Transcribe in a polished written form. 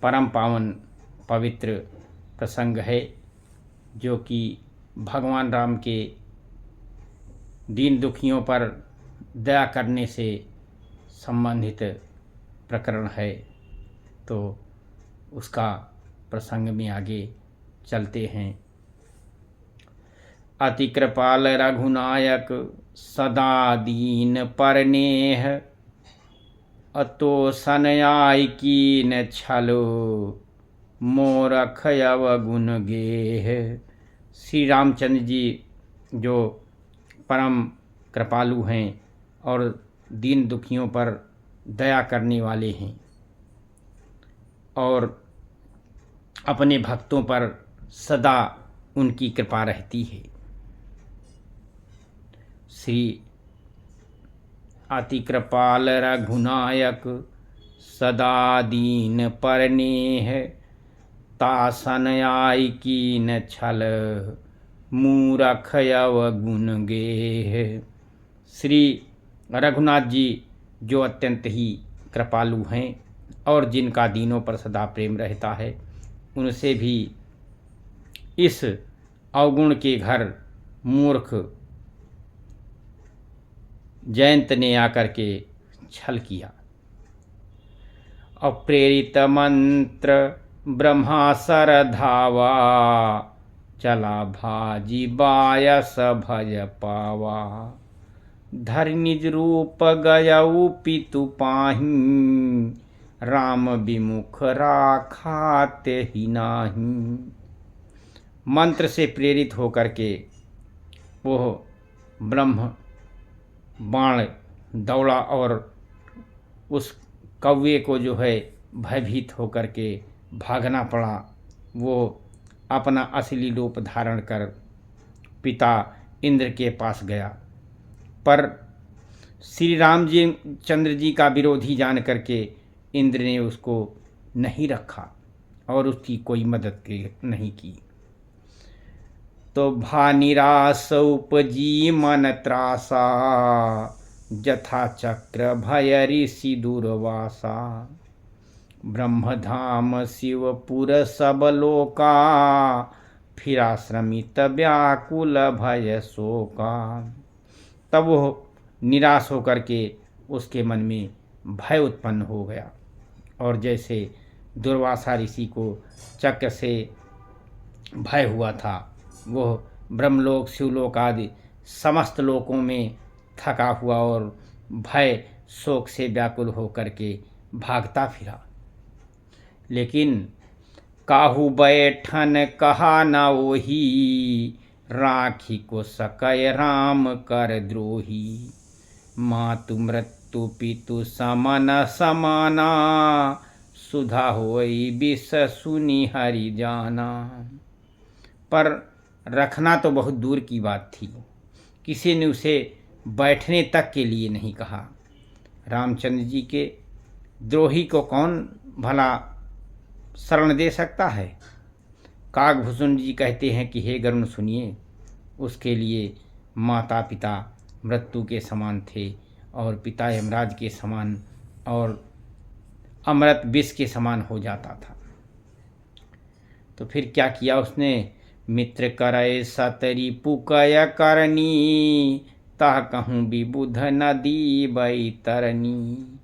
परम पावन पवित्र प्रसंग है, जो कि भगवान राम के दीन दुखियों पर दया करने से संबंधित प्रकरण है। तो उसका प्रसंग में आगे चलते हैं। अति कृपाल रघुनायक सदा दीन परनेह, अतो सनयाय कीन छलो मोरख अवगुण गेह। श्री रामचंद्र जी जो परम कृपालु हैं और दीन दुखियों पर दया करने वाले हैं और अपने भक्तों पर सदा उनकी कृपा रहती है। श्री अति कृपाल रघुनायक सदा दीन परनेह, तासन आय कीन छल मूरख अवगुण गेह। श्री रघुनाथ जी जो अत्यंत ही कृपालु हैं और जिनका दीनों पर सदा प्रेम रहता है, उनसे भी इस अवगुण के घर मूर्ख जयंत ने आकर के छल किया। अप्रेरित मंत्र ब्रह्मासर धावा, चला भाजी बायस भज पावा। धर निज रूप गयऊ पितु पाही, राम विमुख राखा तेहि नाही। मंत्र से प्रेरित होकर के वह ब्रह्म बाण दौड़ा और उस कौवे को जो है भयभीत होकर के भागना पड़ा। वो अपना असली रूप धारण कर पिता इंद्र के पास गया, पर श्री राम जी चंद्र जी का विरोधी जान करके इंद्र ने उसको नहीं रखा और उसकी कोई मदद नहीं की। तो भा निराश उपजी मन त्रासा, जथा चक्र भय ऋषि दुर्वासा। ब्रह्मधाम शिवपुर सब लोका, फिरा श्रमित व्याकुल भय शोका। तब वो निराश होकर के उसके मन में भय उत्पन्न हो गया और जैसे दुर्वासा ऋषि को चक्र से भय हुआ था, वह ब्रह्मलोक शिवलोक आदि समस्त लोकों में थका हुआ और भय शोक से व्याकुल होकर के भागता फिरा। लेकिन काहू बैठन कहा न ओही, राखी को सकय राम कर द्रोही। मातु मृत्यु पितु समन समाना, सुधा होई विष सुनी हरि जाना। पर रखना तो बहुत दूर की बात थी, किसी ने उसे बैठने तक के लिए नहीं कहा। रामचंद्र जी के द्रोही को कौन भला शरण दे सकता है। काकभूषण जी कहते हैं कि हे गरुण सुनिए, उसके लिए माता पिता मृत्यु के समान थे और पिता यमराज के समान और अमृत विष के समान हो जाता था। तो फिर क्या किया उसने, मित्र करय सतरी पुकय करनी, ता कहूँ विबुध नदी बैतरनी।